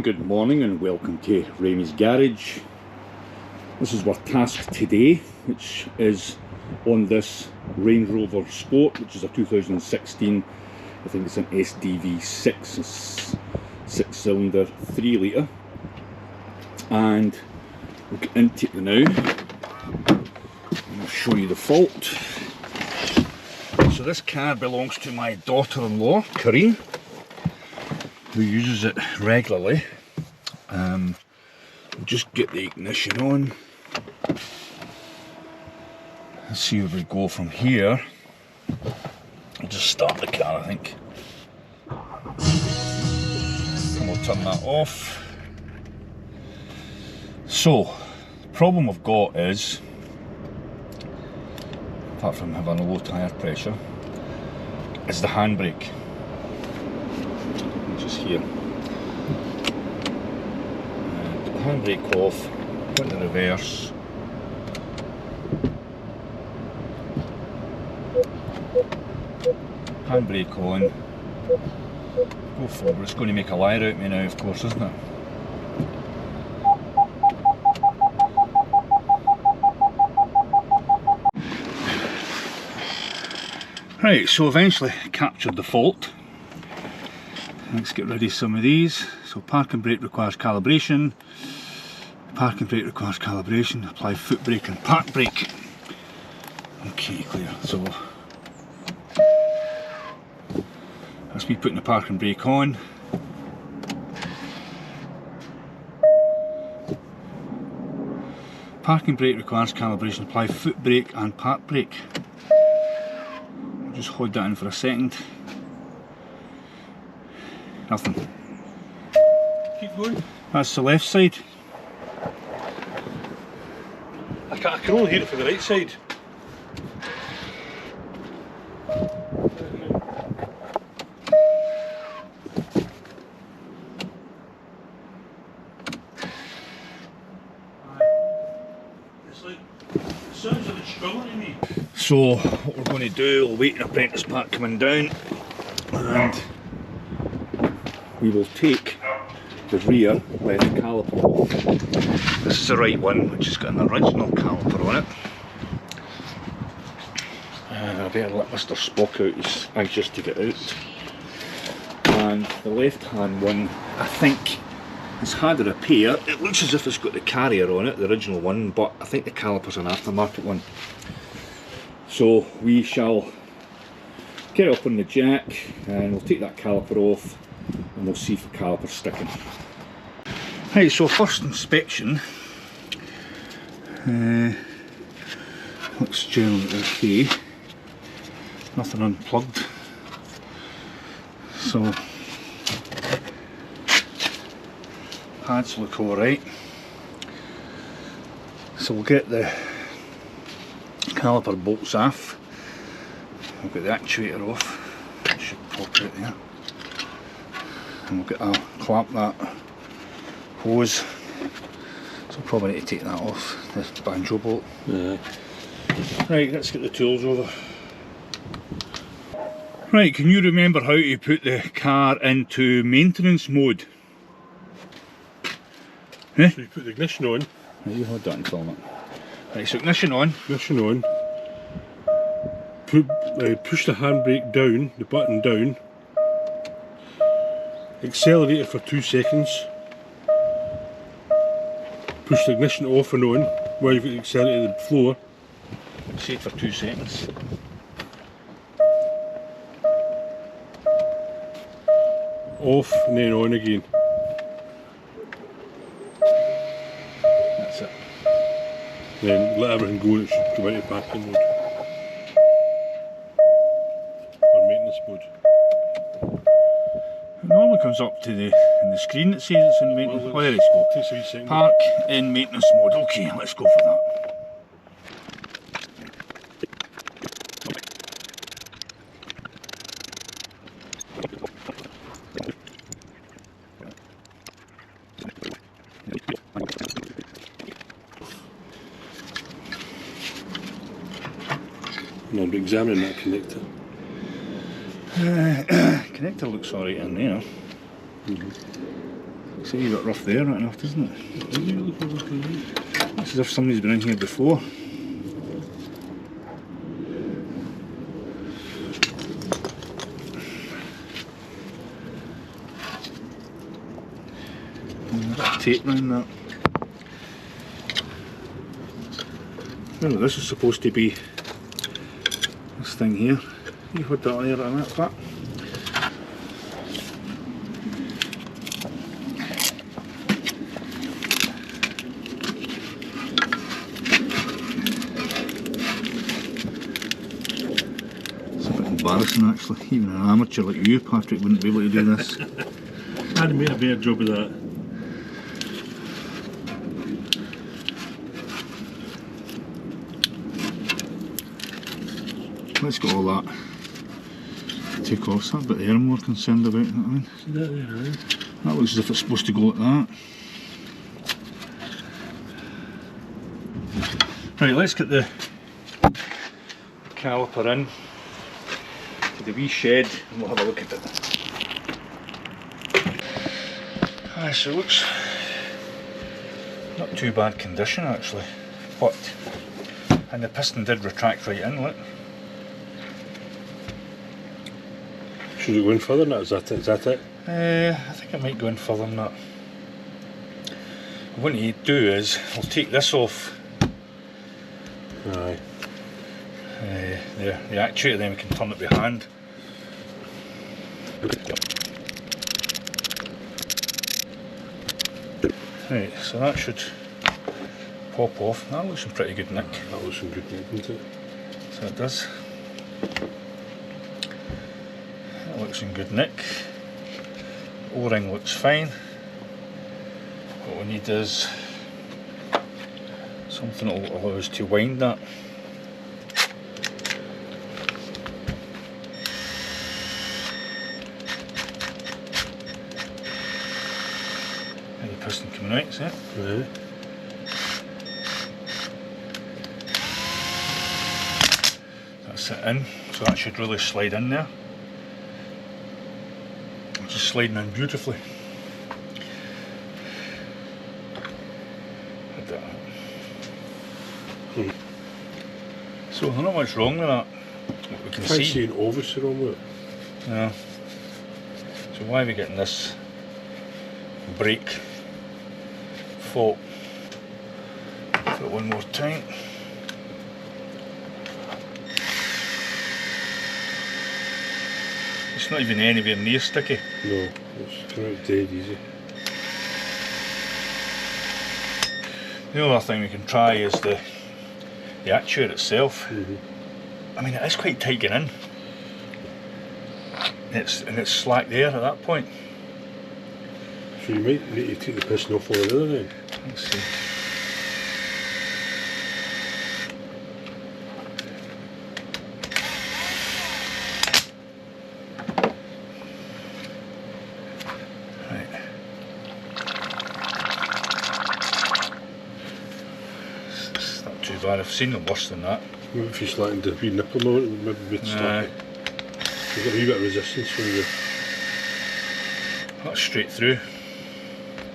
good morning and welcome to Raymies Garage. This is our task today, which is on this Range Rover Sport, which is a 2016, I think it's an SDV6, 6-cylinder 3 litre, and we'll get into it now and I'll show you the fault. So this car belongs to my daughter-in-law, Corinne, who uses it regularly. We'll just get the ignition on. Let's see where we go from here. I'll just start the car, I think. And we'll turn that off. So, the problem I've got is, apart from having a low tyre pressure, is the handbrake. Which is here. Put the handbrake off, put the reverse. Handbrake on, go forward. It's going to make a liar out of me now, of course, isn't it? Right, so eventually captured the fault. Let's get rid of some of these. So parking brake requires calibration. Parking brake requires calibration. Apply foot brake and park brake. Okay, clear. So that's me putting the parking brake on. Parking brake requires calibration. Apply foot brake and park brake. I'll just hold that in for a second. Nothing. Keep going. That's the left side. I can only hear it from the right side. It sounds like it's struggling to me. So what we're going to do, we'll wait an apprentice pack coming down, and we will take the rear left caliper off. This is the right one, which has got an original caliper on it. And I better let Mr. Spock out, he's anxious to get out. And the left hand one, I think, has had a repair. It looks as if it's got the carrier on it, the original one, but I think the caliper's an aftermarket one. So we shall get it up on the jack and we'll take that caliper off and we'll see if the caliper's sticking. Right, so first inspection looks generally okay. Nothing unplugged. So pads look alright. So we'll get the caliper bolts off. We'll get the actuator off. It should pop out there. And we'll get clamp that hose. So probably need to take that off, the banjo bolt. Yeah. Right, let's get the tools over. Right, can you remember how to put the car into maintenance mode? So you put the ignition on. Right, you hold that and film it. Right, so ignition on. Ignition on. Push the handbrake down, the button down. Accelerate it for 2 seconds. Push the ignition off and on while you've got the accelerator to the floor. Say it for 2 seconds. Off and then on again. That's it. Then let everything go and it should go into parking mode. Or maintenance mode. It normally comes up to in the screen that says it's in maintenance. Oh, there it's go. Takes a wee second. Park in maintenance mode. Okay, let's go for that. And I'll be examining that connector. Connector looks alright in there. Looks a wee bit rough there, right enough, doesn't it? Looks as if somebody's been in here before. And a bit of tape around that. Well, this is supposed to be this thing here. You put that there on that part. It's a bit embarrassing actually. Even an amateur like you, Patrick, wouldn't be able to do this. I'd made a better job of that. Let's get all that take off. So that's a bit there I'm more concerned about, you know what I mean? See that there, right? That looks as if it's supposed to go like that. Right, let's get the caliper in to the wee shed and we'll have a look at it. Aye, so it looks not too bad condition actually, but and the piston did retract right in, look. Should it go in further than that? Is that it? I think I might go in further than that. What I need to do is, I'll take this off Aye. the actuator, then we can turn it by hand. Right, so that should pop off. That looks in pretty good nick. That looks some good nick, doesn't it? So it does. That looks in good nick. O-ring looks fine. What we need is something that will allow us to wind that. And the piston coming out, see it? Yeah. That's it in, so that should really slide in there. Just sliding in beautifully. So there's not much wrong with that. What we can Can't see. see an obviously wrong with it. Yeah. So why are we getting this brake fault? Do it one more time. It's not even anywhere near sticky. No, it's coming out dead easy. The other thing we can try is the actuator itself. I mean, it is quite tight getting in. And it's slack there at that point. So you might need to take the piston off altogether then. Let's see. Right. It's not too bad. I've seen them worse than that. Maybe if you slacken the wee nipple moment, it would maybe be slack. You've got a wee bit of resistance from the... That's straight through.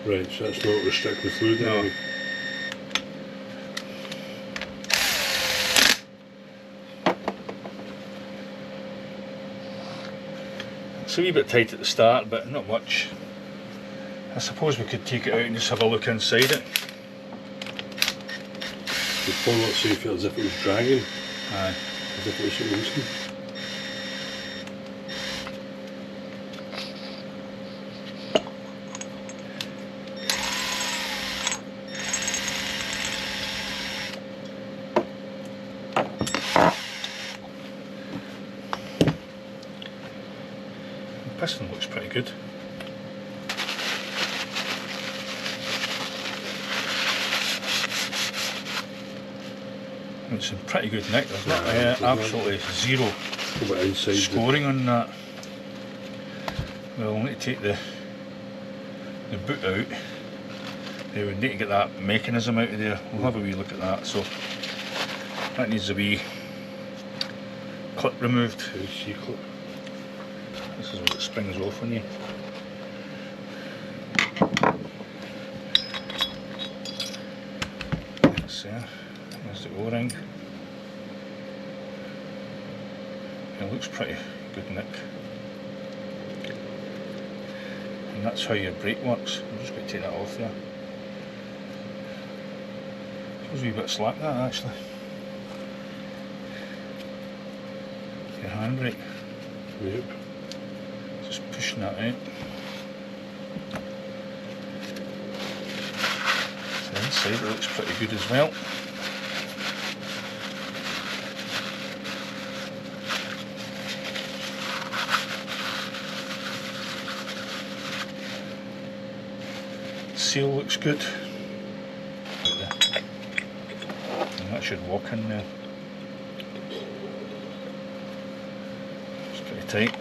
Right, so that's not restricting the fluid No. anyway. It's a wee bit tight at the start, but not much. I suppose we could take it out and just have a look inside it. You'd probably not say feel as if it was dragging, Aye. as if it was loosening. The piston looks pretty good. It's in pretty good nick. There's not absolutely zero What about inside scoring on that. Well, we'll need to take the boot out. We would need to get that mechanism out of there. We'll have a wee look at that. So that needs a wee clip removed. the C-clip? This is what it springs off on you. bits there. There's the O-ring. It looks pretty good nick. And that's how your brake works. I'm just going to take that off there. There's a wee bit slack that actually. Your handbrake. Yep. Just pushing that out. The inside it looks pretty good as well. Seal looks good. And that should walk in there. It's pretty tight.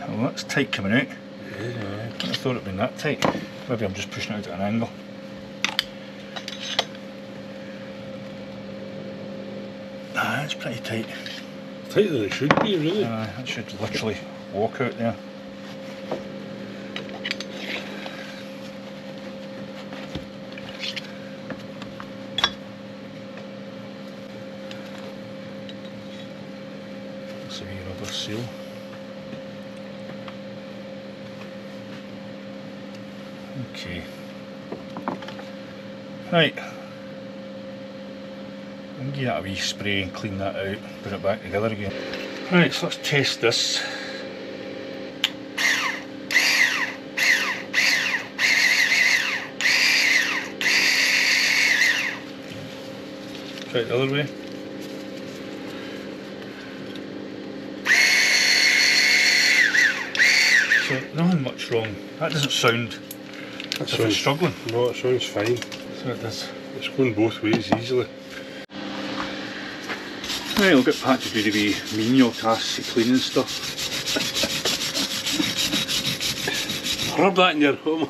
Well, that's tight coming out. Yeah. I thought it'd been that tight. Maybe I'm just pushing it out at an angle. Ah, it's pretty tight. Tighter than it should be, really. That should literally walk out there. That's a wee rubber seal. Okay. Right. I'm going to give that a wee spray and clean that out, put it back together again. Right, so let's test this. Try it the other way. So, nothing much wrong. That doesn't sound as if it's struggling. No, it sounds fine. So it does. It's going both ways easily. Right, I'll get Pat to do the wee menial tasks of cleaning stuff. Rub that in your home.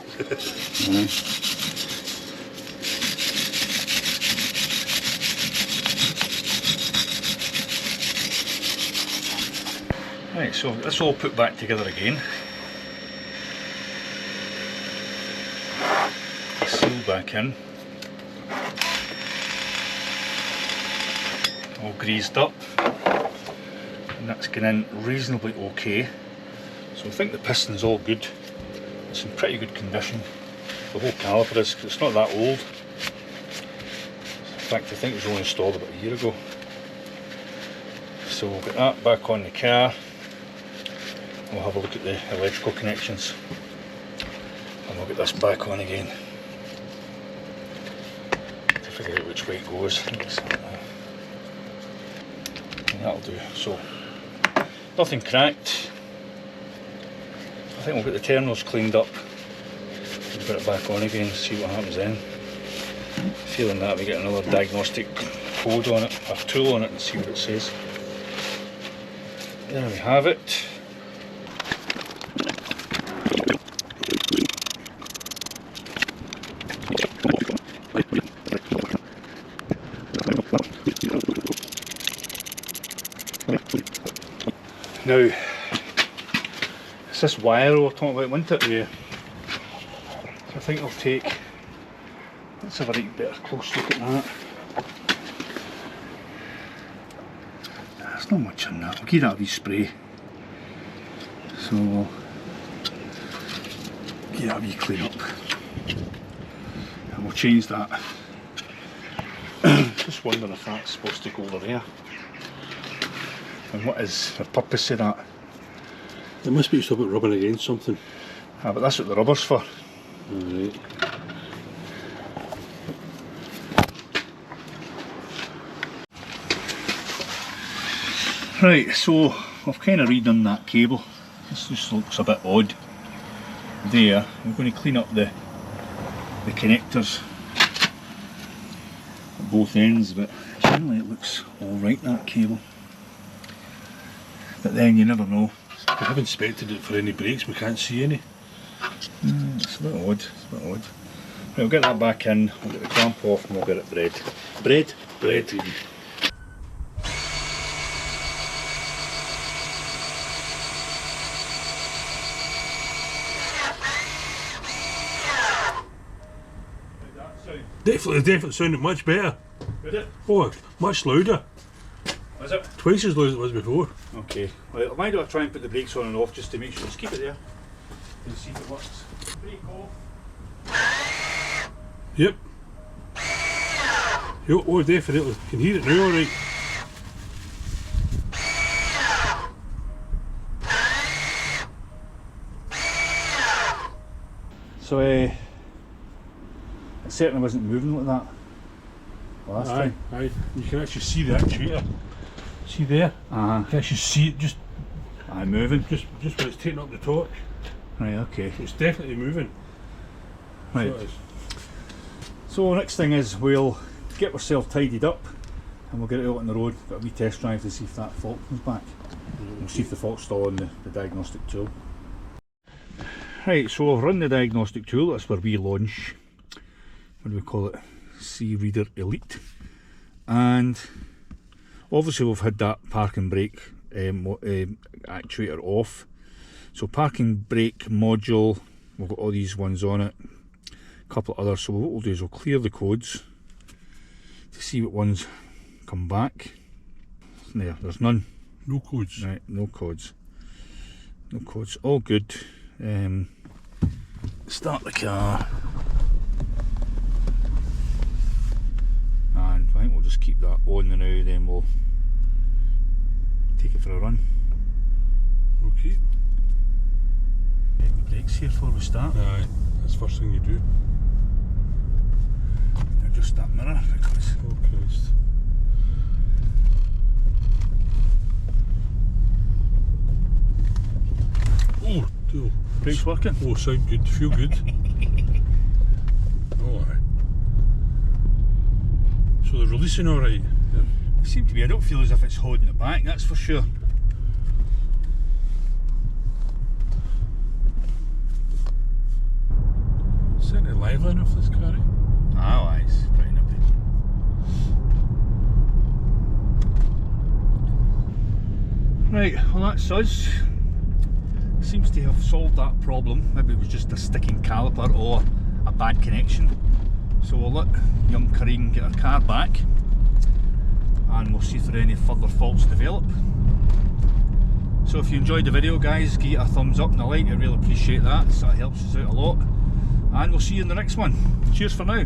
Right, so this all put back together again. Seal back in. All greased up. And that's going in reasonably okay. So I think the piston's all good. It's in pretty good condition. The whole caliper is, 'cause it's not that old. In fact, I think it was only installed about a year ago. So we'll get that back on the car. We'll have a look at the electrical connections. And we'll get this back on again. To figure out which way it goes. And that'll do. So, nothing cracked. I think we'll get the terminals cleaned up. We'll put it back on again and see what happens then. Feeling that we get another diagnostic code on it, or tool on it, and see what it says. There we have it. Now, it's this wire we were talking about, wasn't it? Yeah. So I think I'll take, let's have a right better close look at that. There's not much in that, I'll give that a wee spray. So we'll give that a wee clean up. And we'll change that. Just wondering if that's supposed to go over there. And what is the purpose of that? It must be something rubbing against something. Ah, but that's what the rubber's for. Alright. Right, so I've kind of redone that cable. This just looks a bit odd there. I'm going to clean up the connectors at both ends, but generally it looks alright, that cable. But then you never know. We haven't inspected it for any breaks, we can't see any. It's a bit odd, it's a bit odd. Right, we'll get that back in, we'll get the clamp off and we'll get it bred. Bred? Bread. Definitely sounded much better. Did it? Oh, much louder. Is it? Twice as loud as it was before. Okay. Well, why do I try and put the brakes on and off just to make sure? Just keep it there and see if it works. Brake off. Yep. Oh, definitely. You can hear it now, alright. So, it certainly wasn't moving like that last time. Aye. You can actually see the actuator. See there? You can actually see it just Moving. when it's taking up the torque. Right, okay. It's definitely moving. Right. So it is. So next thing is we'll get ourselves tidied up and we'll get it out on the road, got a wee test drive to see if that fault comes back. We'll see if the fault's still on the diagnostic tool. Right, so I've run the diagnostic tool. That's our wee launch, what do we call it, C-Reader Elite, and obviously we've had that park and brake actuator off. So parking brake module, we've got all these ones on it, a couple of others. So what we'll do is we'll clear the codes to see what ones come back. There's none. No codes. Right, no codes. No codes, all good. Start the car. And I think we'll just keep that on the now, then we'll take it for a run. Okay. Get the brakes here before we start. Aye, that's the first thing you do. Adjust that mirror because Oh Christ. Oh, deal. brakes working. Oh, sound good, feel good. Oh, aye. So they're releasing alright. Yeah. They seem to be. I don't feel as if it's holding it back, that's for sure. Certainly lively enough, this car, eh? Ah, aye, it's pretty nippy. Right, well that's us. Seems to have solved that problem. Maybe it was just a sticking caliper or a bad connection. So we'll let young Kareen get her car back and we'll see if there are any further faults develop. So if you enjoyed the video guys, give it a thumbs up and a like, I really appreciate that, so that helps us out a lot. And we'll see you in the next one. Cheers for now.